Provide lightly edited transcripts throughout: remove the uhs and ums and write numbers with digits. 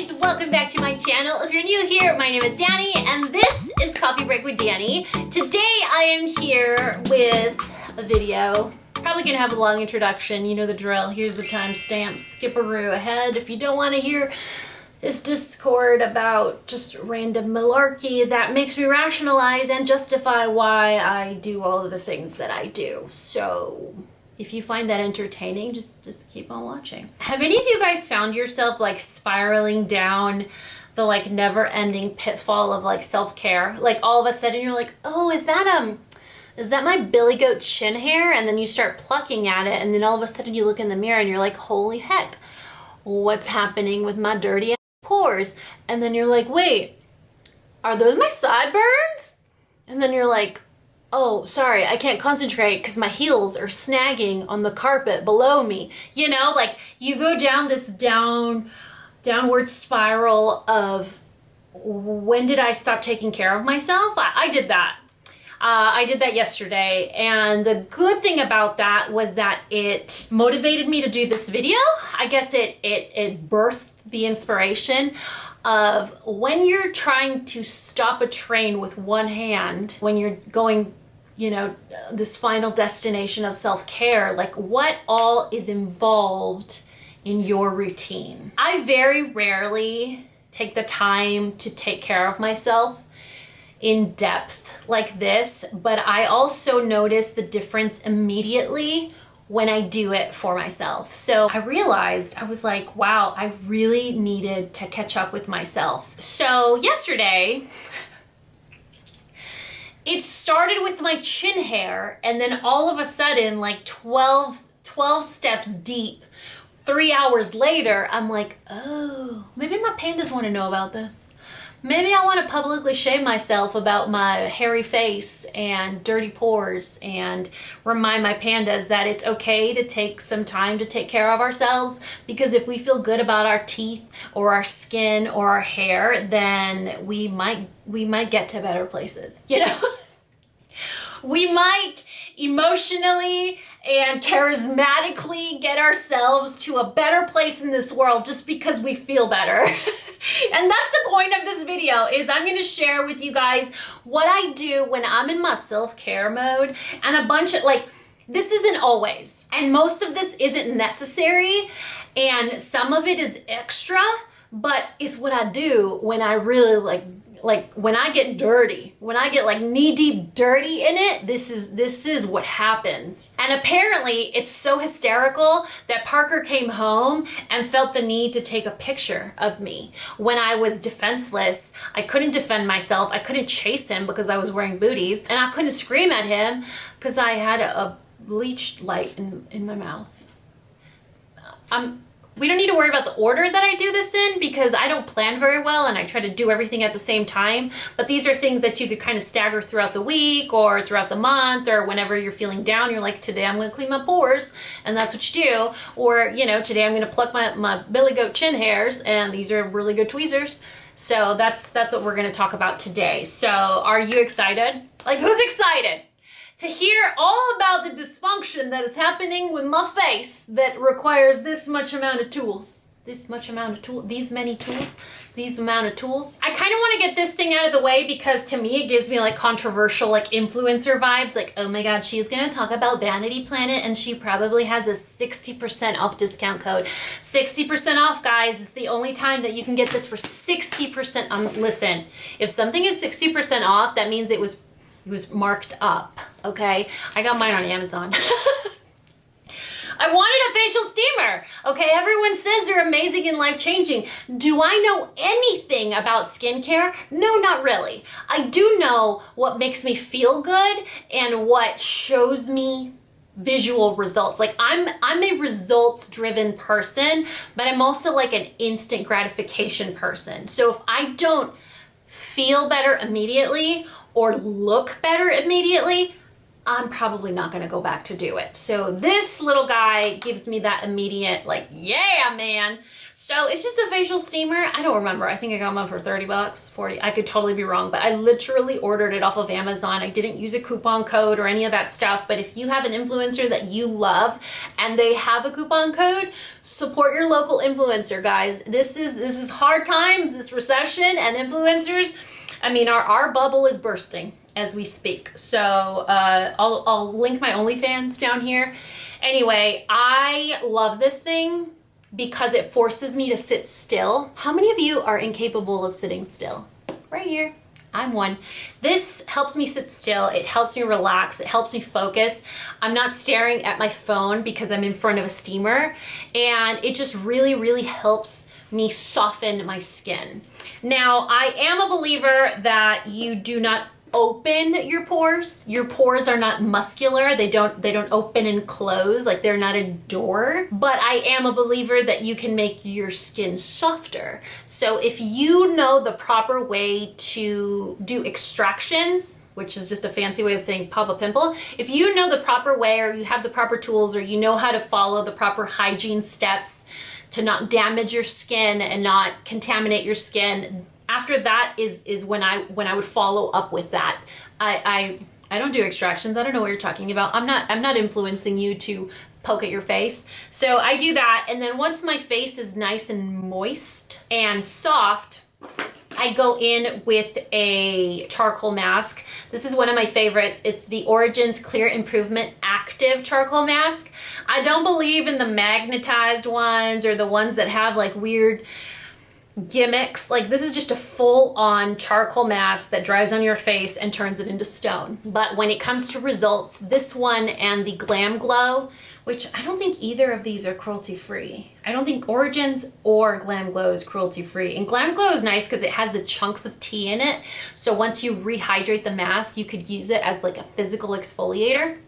guys, welcome back to my channel. If you're new here, my name is Dani and this is Coffee Break with Dani. Today I am here with a video. Probably gonna have a long introduction, you know the drill. Here's the timestamp, skip-a-roo ahead if you don't want to hear this discord about just random malarkey that makes me rationalize and justify why I do all of the things that I do. So if you find that entertaining, just keep on watching. Have any of you guys found yourself like spiraling down the like never-ending pitfall of like self-care? Like all of a sudden you're like, oh, is that my billy goat chin hair? And then you start plucking at it, and then all of a sudden you look in the mirror and you're like, holy heck, what's happening with my dirty pores? And then you're like, wait, are those my sideburns? And then you're like, oh, sorry, I can't concentrate because my heels are snagging on the carpet below me. You know, like you go down this downward spiral of when did I stop taking care of myself? I did that. I did that yesterday, and the good thing about that was that it motivated me to do this video. I guess it birthed the inspiration of when you're trying to stop a train with one hand, when you're going, you know, this final destination of self-care, like what all is involved in your routine. I very rarely take the time to take care of myself in depth like this, but I also notice the difference immediately when I do it for myself. So I realized, I was like, wow, I really needed to catch up with myself. So yesterday, it started with my chin hair, and then all of a sudden, like 12 steps deep, 3 hours later, I'm like, oh, maybe my pandas want to know about this. Maybe I want to publicly shame myself about my hairy face and dirty pores and remind my pandas that it's okay to take some time to take care of ourselves, because if we feel good about our teeth or our skin or our hair, then we might get to better places, you know? We might emotionally and charismatically get ourselves to a better place in this world just because we feel better. And that's the point of this video, is I'm going to share with you guys what I do when I'm in my self-care mode, and a bunch of like, this isn't always, and most of this isn't necessary, and some of it is extra, but it's what I do when I really like when I get dirty, when I get like knee-deep dirty in it, this is what happens. And apparently it's so hysterical that Parker came home and felt the need to take a picture of me when I was defenseless. I couldn't defend myself. I couldn't chase him because I was wearing booties, and I couldn't scream at him because I had a bleached light in my mouth. We don't need to worry about the order that I do this in, because I don't plan very well and I try to do everything at the same time. But these are things that you could kind of stagger throughout the week or throughout the month, or whenever you're feeling down, you're like, today I'm going to clean my pores, and that's what you do. Or, you know, today I'm going to pluck my billy goat chin hairs, and these are really good tweezers. So that's what we're going to talk about today. So are you excited? Like, who's excited to hear all about the dysfunction that is happening with my face that requires this much amount of tools? This much amount of tools, these many tools, these amount of tools. I kind of want to get this thing out of the way because to me it gives me like controversial, like influencer vibes. Like, oh my God, she's going to talk about Vanity Planet and she probably has a 60% off discount code. 60% off, guys. It's the only time that you can get this for 60%. Listen, if something is 60% off, that means it was marked up, okay? I got mine on Amazon. I wanted a facial steamer, okay? Everyone says they're amazing and life-changing. Do I know anything about skincare? No, not really. I do know what makes me feel good and what shows me visual results. Like I'm a results-driven person, but I'm also like an instant gratification person. So if I don't feel better immediately or look better immediately, I'm probably not gonna go back to do it. So this little guy gives me that immediate, like, yeah, man. So it's just a facial steamer. I don't remember. I think I got one for 30 bucks, 40. I could totally be wrong, but I literally ordered it off of Amazon. I didn't use a coupon code or any of that stuff. But if you have an influencer that you love and they have a coupon code, support your local influencer, guys. This is hard times, this recession, and influencers, I mean, our bubble is bursting as we speak. So I'll link my OnlyFans down here. Anyway, I love this thing because it forces me to sit still. How many of you are incapable of sitting still? Right here. I'm one. This helps me sit still. It helps me relax. It helps me focus. I'm not staring at my phone because I'm in front of a steamer, and it just really, really helps me soften my skin. Now, I am a believer that you do not open your pores. Your pores are not muscular. They don't open and close, like they're not a door. But I am a believer that you can make your skin softer. So if you know the proper way to do extractions, which is just a fancy way of saying pop a pimple, if you know the proper way, or you have the proper tools, or you know how to follow the proper hygiene steps to not damage your skin and not contaminate your skin, after that is when I would follow up with that. I don't do extractions. I don't know what you're talking about. I'm not influencing you to poke at your face. So I do that, and then once my face is nice and moist and soft, I go in with a charcoal mask. This is one of my favorites. It's the Origins Clear Improvement Active Charcoal Mask. I don't believe in the magnetized ones or the ones that have like weird gimmicks. Like, this is just a full-on charcoal mask that dries on your face and turns it into stone. But when it comes to results, this one and the Glam Glow, which I don't think either of these are cruelty-free. I don't think Origins or Glam Glow is cruelty-free. And Glam Glow is nice because it has the chunks of tea in it. So once you rehydrate the mask, you could use it as like a physical exfoliator.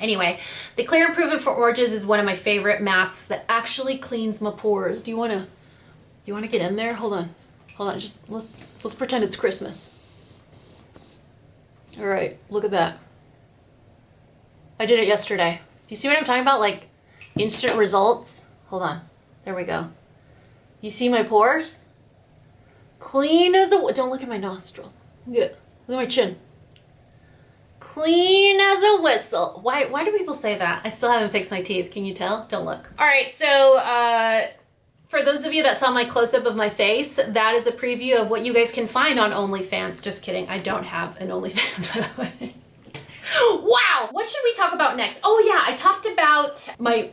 Anyway, the Clear Improvement for Origins is one of my favorite masks that actually cleans my pores. Do you want to get in there? Hold on, just let's pretend it's Christmas. All right, look at that. I did it yesterday. Do you see what I'm talking about? Like instant results. Hold on, there we go. You see my pores? Clean as a, don't look at my nostrils. Look at my chin. Clean as a whistle. Why do people say that? I still haven't fixed my teeth. Can you tell? Don't look. All right, so for those of you that saw my close-up of my face, that is a preview of what you guys can find on OnlyFans. Just kidding, I don't have an OnlyFans, by the way. Wow, what should we talk about next? Oh yeah, I talked about my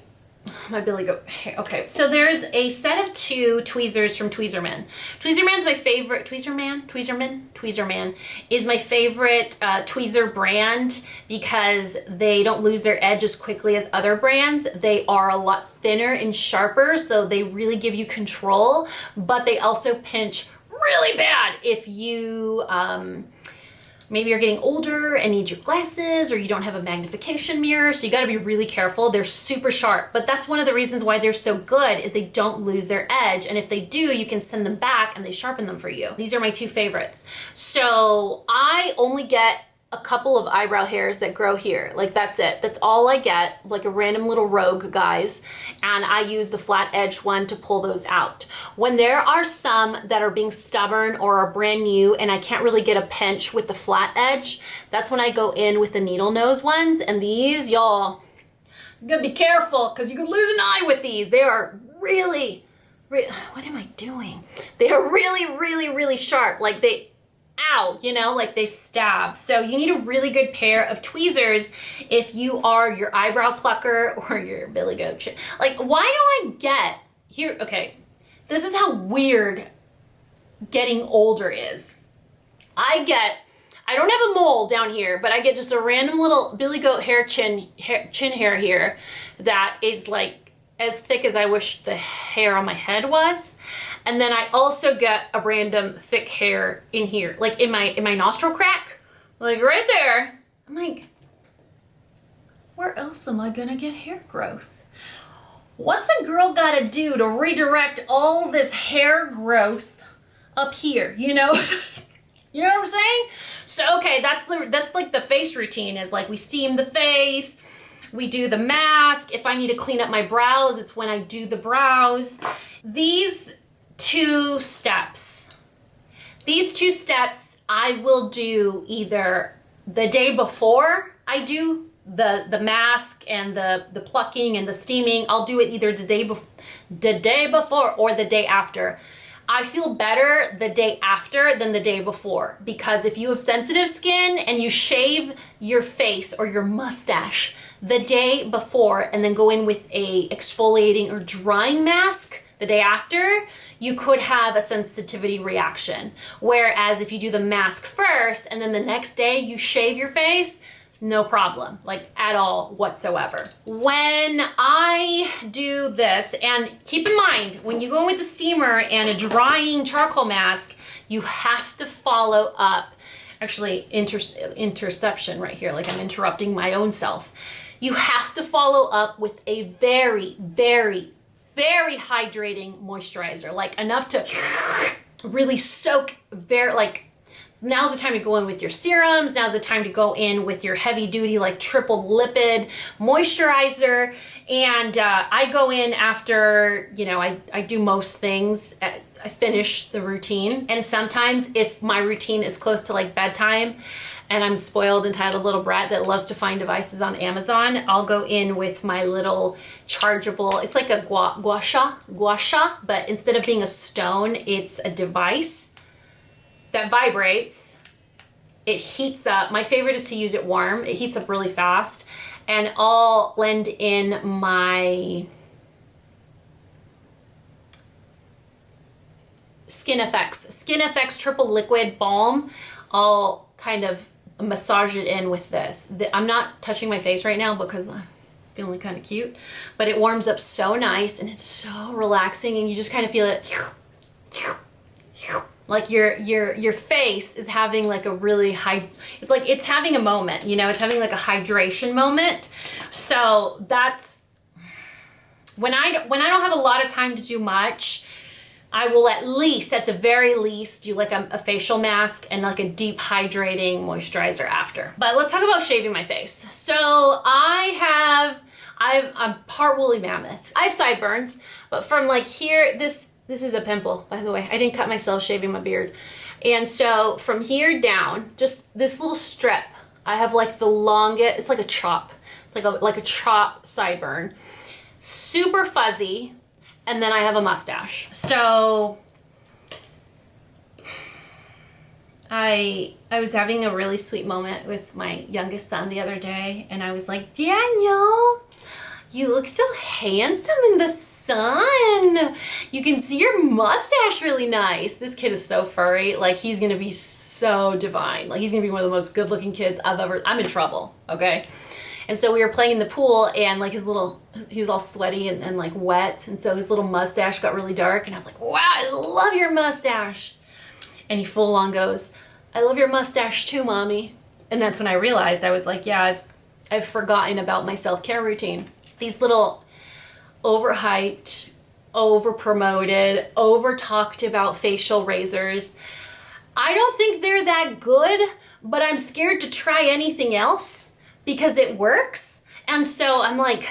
Billy Goat hair. Okay, so there's a set of 2 tweezers from Tweezerman. Tweezerman's my favorite. Tweezerman is my favorite tweezer brand because they don't lose their edge as quickly as other brands. They are a lot thinner and sharper, so they really give you control, but they also pinch really bad if you maybe you're getting older and need your glasses, or you don't have a magnification mirror, so you gotta be really careful. They're super sharp, but that's one of the reasons why they're so good, is they don't lose their edge, and if they do, you can send them back and they sharpen them for you. These are my 2 favorites. So I only get a couple of eyebrow hairs that grow here. Like, that's it. That's all I get, like a random little rogue, guys. And I use the flat edge one to pull those out. When there are some that are being stubborn or are brand new and I can't really get a pinch with the flat edge, that's when I go in with the needle nose ones. And these, y'all, you gotta be careful because you could lose an eye with these. They are really, what am I doing? They are really, really, really sharp. Like, they, ow, you know, like they stab. So you need a really good pair of tweezers if you are your eyebrow plucker or your Billy Goat. Like, why do I get here? Okay, this is how weird getting older is. I don't have a mole down here, but I get just a random little Billy Goat hair chin hair here that is like as thick as I wish the hair on my head was. And then I also get a random thick hair in here, like in my nostril crack, like right there. I'm like, where else am I gonna get hair growth? What's a girl gotta do to redirect all this hair growth up here, you know? You know what I'm saying? So, okay, that's like the face routine is like we steam the face, we do the mask. If I need to clean up my brows, it's when I do the brows. These two steps I will do either the day before I do the mask and the plucking and the steaming. I'll do it either the day before or the day after. I feel better the day after than the day before, because if you have sensitive skin and you shave your face or your mustache the day before and then go in with a exfoliating or drying mask the day after, you could have a sensitivity reaction. Whereas if you do the mask first and then the next day you shave your face, no problem, like at all whatsoever. When I do this, and keep in mind, when you go in with the steamer and a drying charcoal mask, you have to follow up, actually interception right here, like I'm interrupting my own self. You have to follow up with a very, very, very hydrating moisturizer, like enough to really soak, now's the time to go in with your serums. Now's the time to go in with your heavy duty, like triple lipid moisturizer. And I go in after, you know, I do most things. I finish the routine. And sometimes if my routine is close to like bedtime and I'm spoiled entitled little brat that loves to find devices on Amazon, I'll go in with my little chargeable, it's like a Gua Sha, but instead of being a stone, it's a device that vibrates. It heats up. My favorite is to use it warm. It heats up really fast. And I'll blend in my Skin Effects Triple Liquid Balm. I'll kind of massage it in with this. I'm not touching my face right now because I'm feeling kind of cute, but it warms up so nice and it's so relaxing, and you just kind of feel it. Like your face is having like a really it's like it's having a moment, you know, it's having like a hydration moment. So that's when I don't have a lot of time to do much, I will at the very least do like a facial mask and like a deep hydrating moisturizer after. But let's talk about shaving my face. So I'm part woolly mammoth. I have sideburns, but from like here, this is a pimple, by the way. I didn't cut myself shaving my beard. And so from here down, just this little strip, I have like the longest, it's like a chop. It's like a chop sideburn. Super fuzzy. And then I have a mustache. So I was having a really sweet moment with my youngest son the other day, and I was like, Daniel, you look so handsome in the sun. You can see your mustache really nice. This kid is so furry. Like, he's gonna be so divine. Like, he's gonna be one of the most good looking kids I'm in trouble, okay? And so we were playing in the pool, and like he was all sweaty and like wet. And so his little mustache got really dark, and I was like, wow, I love your mustache. And he full on goes, I love your mustache too, mommy. And that's when I realized, I was like, yeah, I've forgotten about my self-care routine. These little overhyped, over-promoted, over-talked about facial razors, I don't think they're that good, but I'm scared to try anything else because it works. And so I'm like,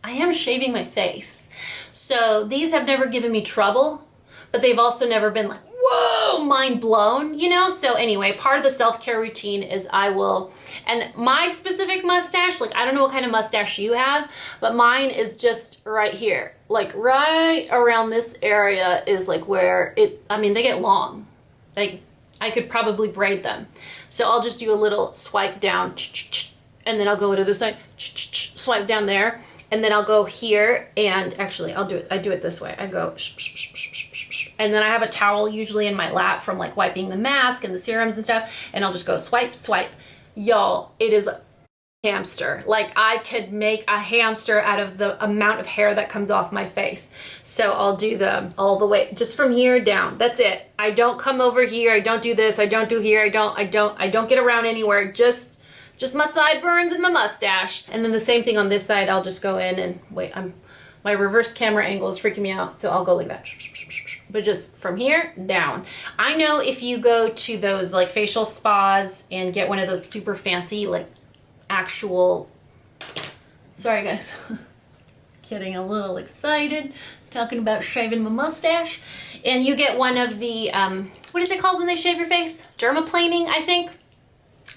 I am shaving my face. So these have never given me trouble, but they've also never been like, whoa, mind blown, you know? So anyway, part of the self-care routine is and my specific mustache, like I don't know what kind of mustache you have, but mine is just right here. Like right around this area is like where they get long. Like I could probably braid them. So I'll just do a little swipe down, and then I'll go to the side, swipe down there, and then I'll go here, and actually I do it this way. I go, and then I have a towel usually in my lap from like wiping the mask and the serums and stuff, and I'll just go swipe, swipe. Y'all, it is a hamster. Like I could make a hamster out of the amount of hair that comes off my face. So I'll do them all the way, just from here down. That's it. I don't come over here. I don't do this. I don't do here. I don't get around anywhere. Just my sideburns and my mustache. And then the same thing on this side. I'll just go in and wait, my reverse camera angle is freaking me out. So I'll go like that. but just from here down. I know if you go to those like facial spas and get one of those super fancy like actual, sorry guys, getting a little excited talking about shaving my mustache, and you get one of the what is it called when they shave your face? Dermaplaning, I think.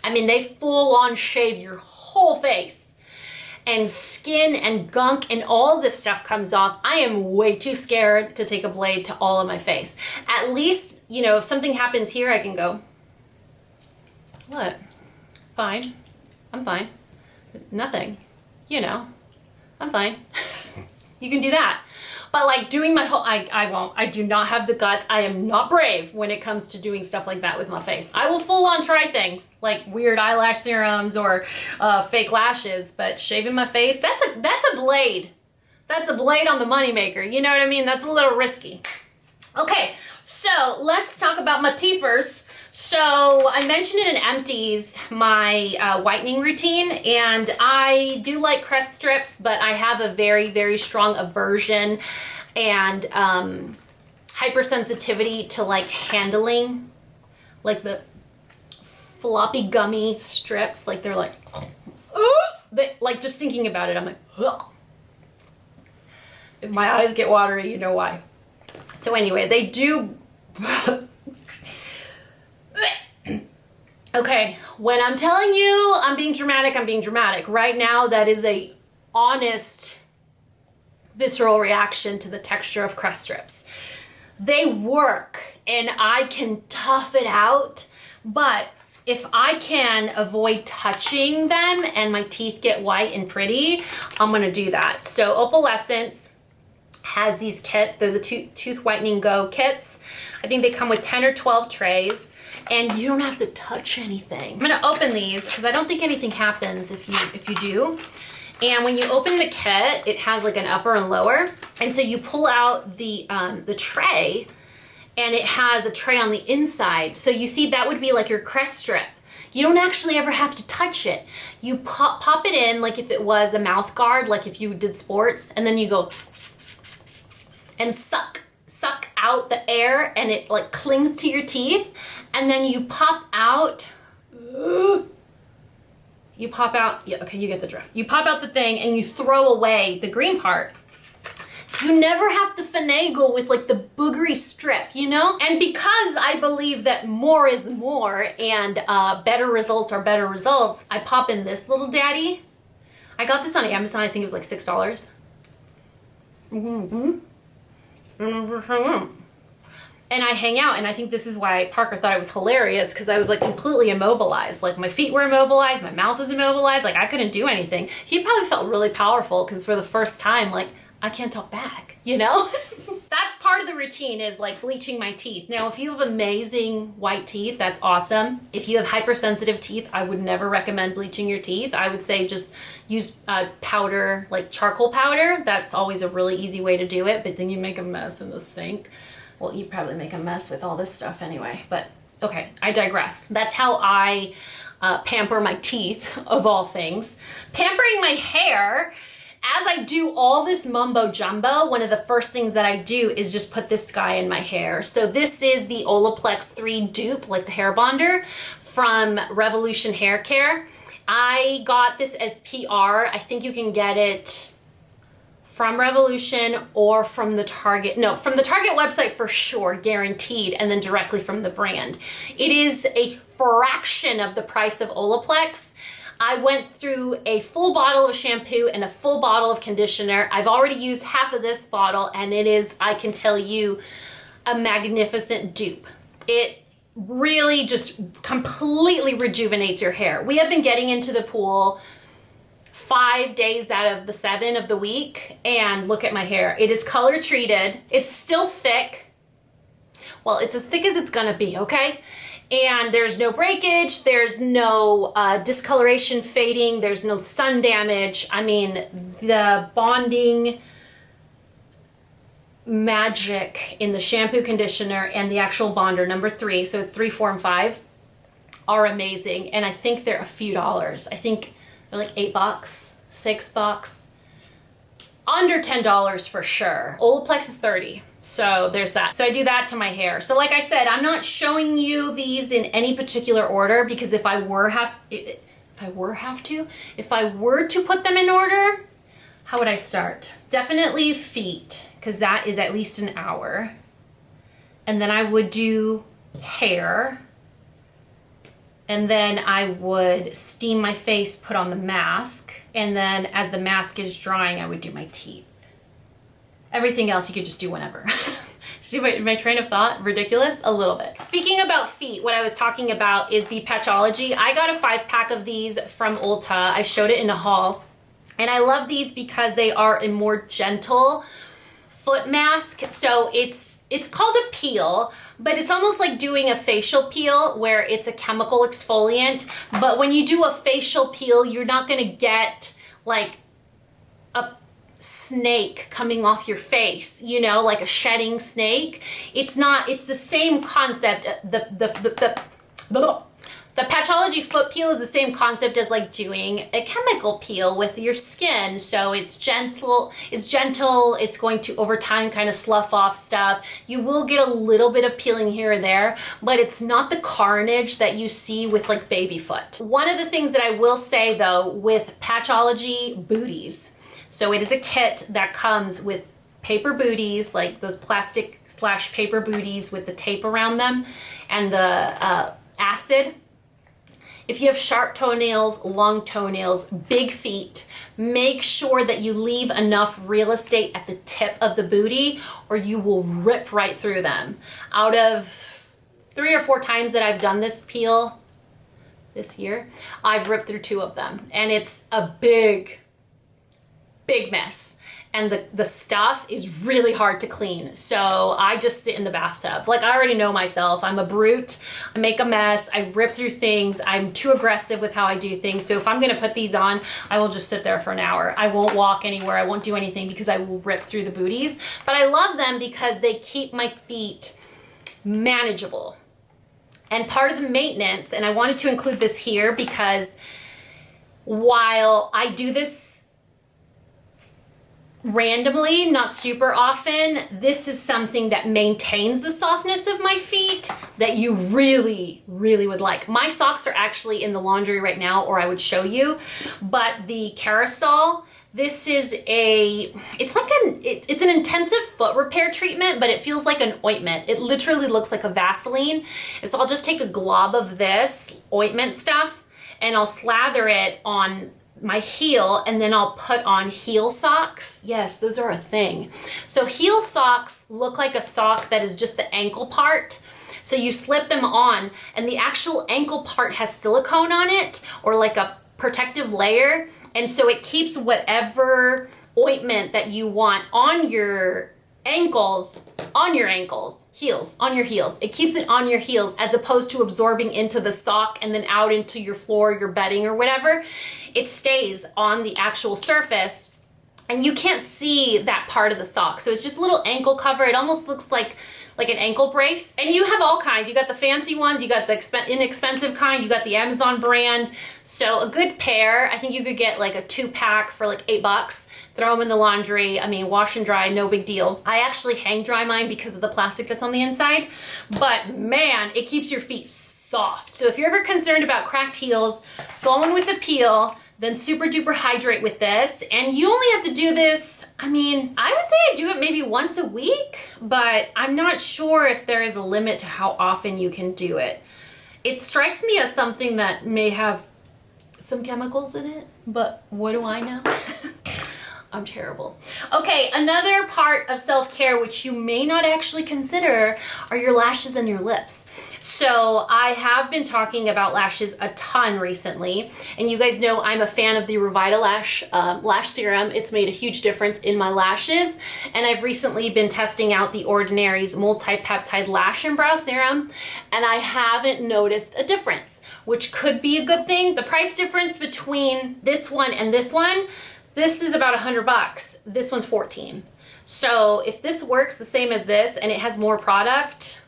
I mean, they full on shave your whole face, and skin and gunk and all this stuff comes off. I am way too scared to take a blade to all of my face. At least, you know, if something happens here, I can go, what? Fine. I'm fine. Nothing. You know, I'm fine. You can do that. But like doing my whole, I won't. I do not have the guts. I am not brave when it comes to doing stuff like that with my face. I will full on try things like weird eyelash serums or fake lashes, but shaving my face, that's a blade. That's a blade on the moneymaker. You know what I mean? That's a little risky. Okay, so let's talk about my teethers. So I mentioned it in Empties, my whitening routine, and I do like crest strips, but I have a very, very strong aversion and hypersensitivity to like handling like the floppy gummy strips. Like they're like, like just thinking about it, I'm like, ugh. If my eyes get watery, you know why. So anyway, they do. Okay, when I'm telling you I'm being dramatic, I'm being dramatic. Right now, that is a honest, visceral reaction to the texture of crest strips. They work, and I can tough it out, but if I can avoid touching them and my teeth get white and pretty, I'm gonna do that. So Opalescence has these kits. They're the Tooth Whitening Go kits. I think they come with 10 or 12 trays. And you don't have to touch anything. I'm gonna open these because I don't think anything happens if you do. And when you open the kit, it has like an upper and lower. And so you pull out the tray, and it has a tray on the inside. So you see that would be like your crest strip. You don't actually ever have to touch it. You pop it in like if it was a mouth guard, like if you did sports, and then you go and suck out the air, and it like clings to your teeth. And then you pop out, yeah, okay, you get the drift. You pop out the thing and you throw away the green part. So you never have to finagle with like the boogery strip, you know? And because I believe that more is more and better results are better results, I pop in this little daddy. I got this on Amazon, I think it was like $6. And I hang out, and I think this is why Parker thought it was hilarious, because I was like completely immobilized. Like my feet were immobilized, my mouth was immobilized, like I couldn't do anything. He probably felt really powerful because for the first time, like I can't talk back, you know? That's part of the routine, is like bleaching my teeth. Now, if you have amazing white teeth, that's awesome. If you have hypersensitive teeth, I would never recommend bleaching your teeth. I would say just use powder, like charcoal powder. That's always a really easy way to do it, but then you make a mess in the sink. Well, you probably make a mess with all this stuff anyway, but okay, I digress. That's how I pamper my teeth, of all things. Pampering my hair, as I do all this mumbo jumbo, one of the first things that I do is just put this guy in my hair. So this is the Olaplex 3 dupe, like the hair bonder from Revolution Hair Care. I got this as PR. I think you can get it from Revolution or from the Target. No, from the Target website for sure, guaranteed, and then directly from the brand. It is a fraction of the price of Olaplex. I went through a full bottle of shampoo and a full bottle of conditioner. I've already used half of this bottle, and it is, I can tell you, a magnificent dupe. It really just completely rejuvenates your hair. We have been getting into the pool 5 days out of the 7 of the week, and look at my hair. It is color treated. It's still thick. Well, it's as thick as it's gonna be, okay? And there's no breakage, there's no discoloration, fading, there's no sun damage. I mean, the bonding magic in the shampoo, conditioner, and the actual bonder, number 3, so it's 3, 4, and 5, are amazing. And I think they're a few dollars. I think they're like $8, $6, under $10 for sure. Olaplex is $30. So there's that. So I do that to my hair. So like I said, I'm not showing you these in any particular order because if I were to put them in order, how would I start? Definitely feet, because that is at least an hour. And then I would do hair. And then I would steam my face, put on the mask. And then as the mask is drying, I would do my teeth. Everything else you could just do whenever. See my train of thought? Ridiculous? A little bit. Speaking about feet, what I was talking about is the Patchology. I got a 5-pack of these from Ulta. I showed it in a haul. And I love these because they are a more gentle foot mask. So it's called a peel, but it's almost like doing a facial peel where it's a chemical exfoliant. But when you do a facial peel, you're not gonna get like a snake coming off your face, you know, like a shedding snake. It's not, it's the same concept. The Patchology foot peel is the same concept as like doing a chemical peel with your skin. So it's gentle, it's going to over time kind of slough off stuff. You will get a little bit of peeling here and there, but it's not the carnage that you see with like baby foot. One of the things that I will say though with Patchology booties, so it is a kit that comes with paper booties, like those plastic / paper booties with the tape around them and the acid. If you have sharp toenails, long toenails, big feet, make sure that you leave enough real estate at the tip of the booty or you will rip right through them. Out of 3 or 4 times that I've done this peel this year, I've ripped through 2 of them. And it's a big mess. And the stuff is really hard to clean. So I just sit in the bathtub. Like I already know myself, I'm a brute, I make a mess, I rip through things, I'm too aggressive with how I do things. So if I'm gonna put these on, I will just sit there for an hour. I won't walk anywhere, I won't do anything because I will rip through the booties. But I love them because they keep my feet manageable. And part of the maintenance, and I wanted to include this here because while I do this randomly, not super often, this is something that maintains the softness of my feet that you really would like. My socks are actually in the laundry right now, or I would show you, but the Kerasol, this is it's an intensive foot repair treatment, but it feels like an ointment. It literally looks like a Vaseline. And so I'll just take a glob of this ointment stuff and I'll slather it on my heel and then I'll put on heel socks. Yes, those are a thing. So heel socks look like a sock that is just the ankle part. So you slip them on and the actual ankle part has silicone on it or like a protective layer. And so it keeps whatever ointment that you want on your ankles, on your heels. It keeps it on your heels as opposed to absorbing into the sock and then out into your floor, your bedding or whatever. It stays on the actual surface and you can't see that part of the sock. So it's just a little ankle cover. It almost looks like an ankle brace. And you have all kinds. You got the fancy ones, you got the inexpensive kind, you got the Amazon brand. So a good pair, I think you could get like a 2-pack for like $8. Throw them in the laundry. I mean, wash and dry, no big deal. I actually hang dry mine because of the plastic that's on the inside. But man, it keeps your feet soft. So if you're ever concerned about cracked heels, go in with a peel, then super duper hydrate with this. And you only have to do this, I mean, I would say I do it maybe once a week, but I'm not sure if there is a limit to how often you can do it. It strikes me as something that may have some chemicals in it, but what do I know? I'm terrible. Okay, another part of self-care which you may not actually consider are your lashes and your lips. So I have been talking about lashes a ton recently, and you guys know I'm a fan of the Revitalash lash serum. It's made a huge difference in my lashes, and I've recently been testing out the Ordinary's multi-peptide lash and brow serum, and I haven't noticed a difference, which could be a good thing. The price difference between this one and this one, this is about $100. This one's $14. So if this works the same as this and it has more product,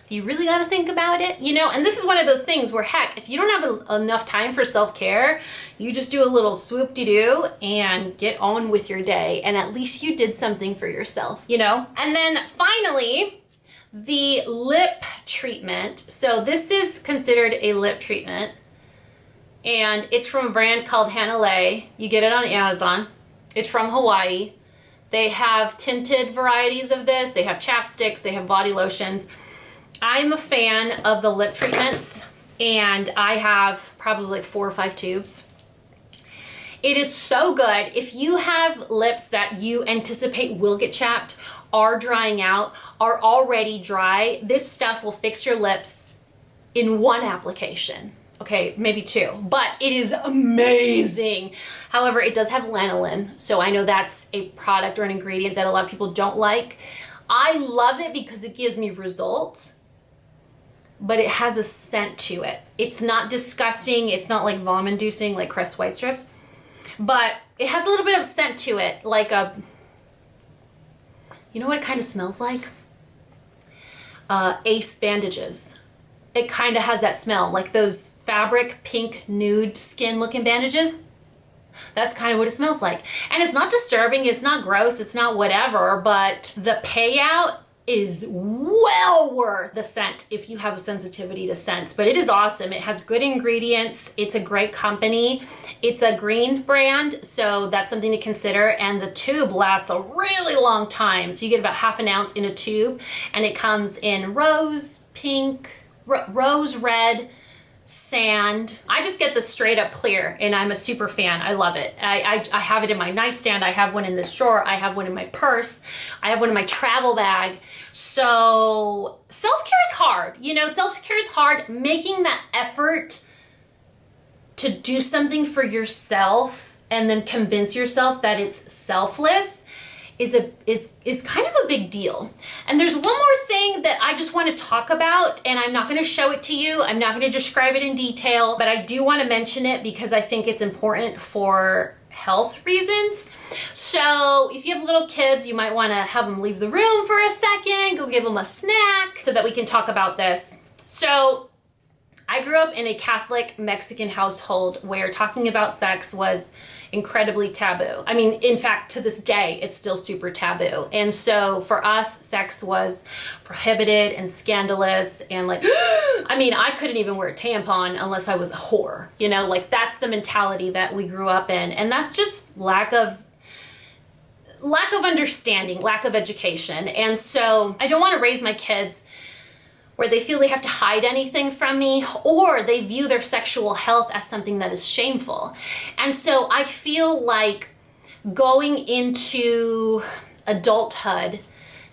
you really got to think about it, you know? And this is one of those things where, heck, if you don't have enough time for self-care, you just do a little swoop-de-doo and get on with your day. And at least you did something for yourself, you know? And then finally, the lip treatment. So this is considered a lip treatment, and it's from a brand called Hanalei. You get it on Amazon. It's from Hawaii. They have tinted varieties of this. They have chapsticks. They have body lotions. I'm a fan of the lip treatments, and I have probably like 4 or 5 tubes. It is so good. If you have lips that you anticipate will get chapped, are drying out, are already dry, this stuff will fix your lips in 1 application. Okay, maybe 2, but it is amazing. However, it does have lanolin, so I know that's a product or an ingredient that a lot of people don't like. I love it because it gives me results, but it has a scent to it. It's not disgusting. It's not like vom-inducing like Crest White Strips, but it has a little bit of scent to it, like a, you know what it kind of smells like? Ace bandages. It kind of has that smell, like those fabric pink nude skin looking bandages. That's kind of what it smells like. And it's not disturbing, it's not gross, it's not whatever, but the payout is well worth the scent if you have a sensitivity to scents. But it is awesome. It has good ingredients. It's a great company. It's a green brand, so that's something to consider. And the tube lasts a really long time. So you get about ½ an ounce in a tube, and it comes in rose, pink, rose red, sand. I just get the straight up clear, and I'm a super fan. I love it. I have it in my nightstand. I have one in this drawer. I have one in my purse. I have one in my travel bag. So self-care is hard. You know, self-care is hard. Making that effort to do something for yourself and then convince yourself that it's selfless is kind of a big deal. And there's one more thing that I just want to talk about, and I'm not going to show it to you. I'm not going to describe it in detail, but I do want to mention it because I think it's important for health reasons. So if you have little kids, you might want to have them leave the room for a second, go give them a snack so that we can talk about this. So I grew up in a Catholic Mexican household where talking about sex was incredibly taboo. I mean, in fact, to this day, it's still super taboo. And so for us, sex was prohibited and scandalous and like, I mean, I couldn't even wear a tampon unless I was a whore, you know, like that's the mentality that we grew up in. And that's just lack of understanding, lack of education. And so I don't want to raise my kids where they feel they have to hide anything from me, or they view their sexual health as something that is shameful. And so I feel like going into adulthood,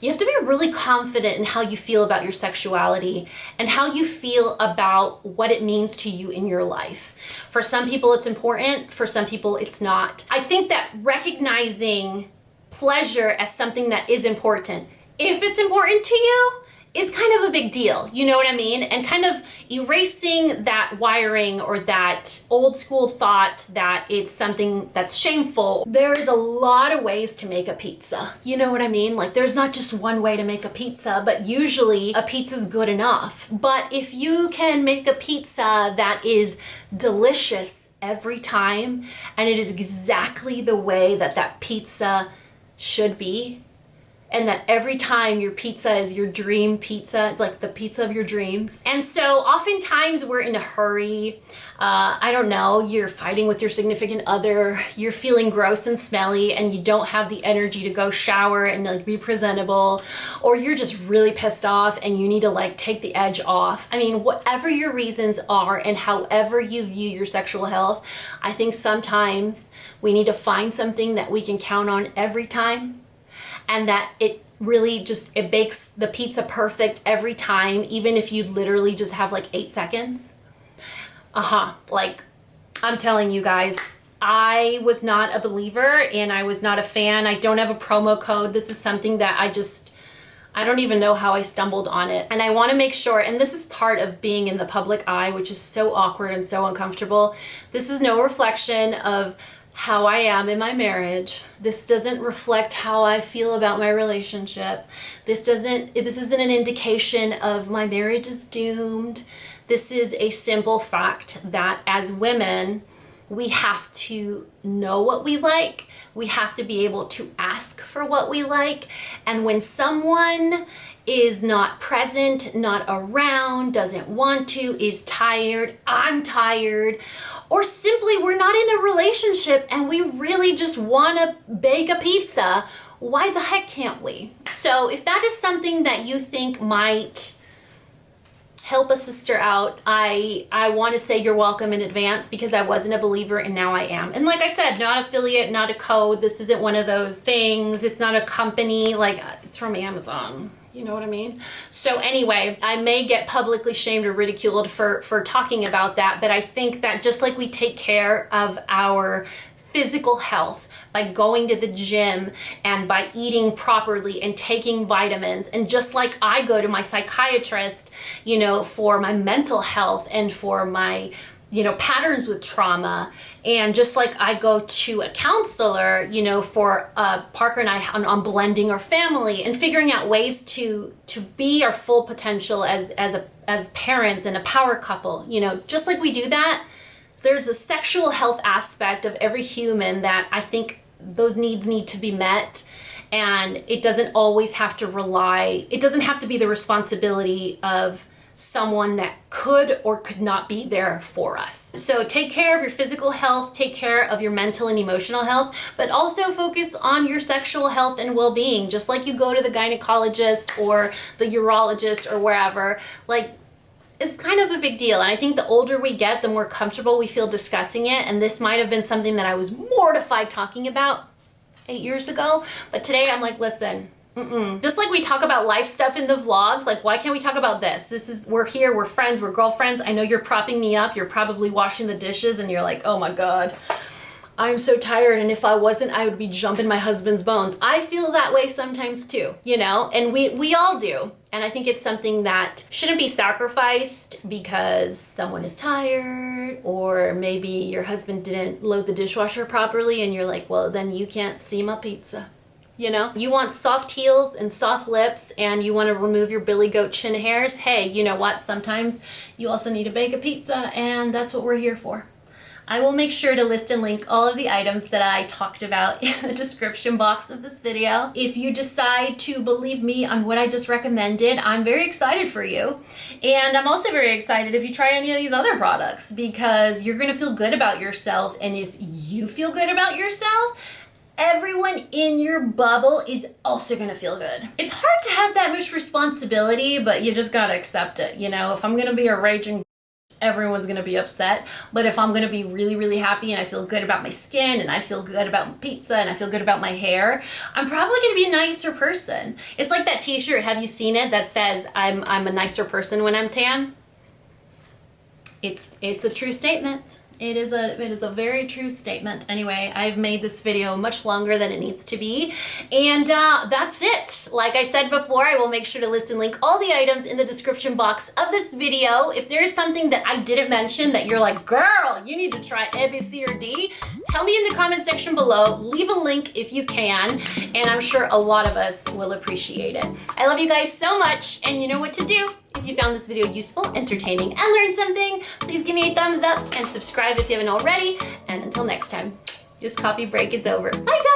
you have to be really confident in how you feel about your sexuality and how you feel about what it means to you in your life. For some people it's important, for some people it's not. I think that recognizing pleasure as something that is important, if it's important to you, is kind of a big deal, you know what I mean? And kind of erasing that wiring or that old school thought that it's something that's shameful. There's a lot of ways to make a pizza, you know what I mean? Like there's not just one way to make a pizza, but usually a pizza's good enough. But if you can make a pizza that is delicious every time, and it is exactly the way that that pizza should be, and that every time your pizza is your dream pizza, it's like the pizza of your dreams. And so oftentimes we're in a hurry. I don't know, you're fighting with your significant other, you're feeling gross and smelly and you don't have the energy to go shower and like be presentable, or you're just really pissed off and you need to like take the edge off. I mean, whatever your reasons are and however you view your sexual health, I think sometimes we need to find something that we can count on every time, and that it really just, it bakes the pizza perfect every time, even if you literally just have like 8 seconds. Like I'm telling you guys, I was not a believer and I was not a fan. I don't have a promo code. This is something that I don't even know how I stumbled on it. And I want to make sure, and this is part of being in the public eye, which is so awkward and so uncomfortable. This is no reflection of how I am in my marriage. This doesn't reflect how I feel about my relationship. This isn't an indication of my marriage is doomed. This is a simple fact that as women, we have to know what we like. We have to be able to ask for what we like. And when someone is not present, not around, doesn't want to, is tired, I'm tired, or simply we're not in a relationship and we really just want to bake a pizza, why the heck can't we? So if that is something that you think might help a sister out, I want to say you're welcome in advance, because I wasn't a believer and now I am. And like I said, not affiliate, not a code. This isn't one of those things. It's not a company, like it's from Amazon. You know what I mean? So anyway, I may get publicly shamed or ridiculed for talking about that, but I think that just like we take care of our physical health by going to the gym and by eating properly and taking vitamins, and just like I go to my psychiatrist, you know, for my mental health and for my, you know, patterns with trauma, and just like I go to a counselor, you know, for Parker and I on blending our family and figuring out ways to be our full potential as parents and a power couple, you know, just like we do that, there's a sexual health aspect of every human that I think those needs need to be met. And it doesn't always have to it doesn't have to be the responsibility of someone that could or could not be there for us. So take care of your physical health, take care of your mental and emotional health, but also focus on your sexual health and well-being. Just like you go to the gynecologist or the urologist or wherever, like, it's kind of a big deal. And I think the older we get, the more comfortable we feel discussing it. And this might have been something that I was mortified talking about 8 years ago. But today I'm like, listen, just like we talk about life stuff in the vlogs, like why can't we talk about this? We're here, we're friends, we're girlfriends. I know you're propping me up. You're probably washing the dishes and you're like, oh my God, I'm so tired. And if I wasn't, I would be jumping my husband's bones. I feel that way sometimes too, you know, and we all do. And I think it's something that shouldn't be sacrificed because someone is tired, or maybe your husband didn't load the dishwasher properly and you're like, well, then you can't see my pizza. You know, you want soft heels and soft lips and you want to remove your billy goat chin hairs. Hey, you know what? Sometimes you also need to bake a pizza, and that's what we're here for. I will make sure to list and link all of the items that I talked about in the description box of this video. If you decide to believe me on what I just recommended, I'm very excited for you. And I'm also very excited if you try any of these other products, because you're gonna feel good about yourself. And if you feel good about yourself, everyone in your bubble is also gonna feel good. It's hard to have that much responsibility, but you just gotta accept it. You know, if I'm gonna be a raging, everyone's gonna be upset. But if I'm gonna be really, really happy and I feel good about my skin and I feel good about pizza and I feel good about my hair, I'm probably gonna be a nicer person. It's like that t-shirt, have you seen it, that says I'm a nicer person when I'm tan? It's a true statement. It is a very true statement. Anyway, I've made this video much longer than it needs to be. And that's it. Like I said before, I will make sure to list and link all the items in the description box of this video. If there is something that I didn't mention that you're like, girl, you need to try A, B, C, or D, tell me in the comment section below. Leave a link if you can. And I'm sure a lot of us will appreciate it. I love you guys so much, and you know what to do. If you found this video useful, entertaining, and learned something, please give me a thumbs up and subscribe if you haven't already. And until next time, this coffee break is over. Bye guys!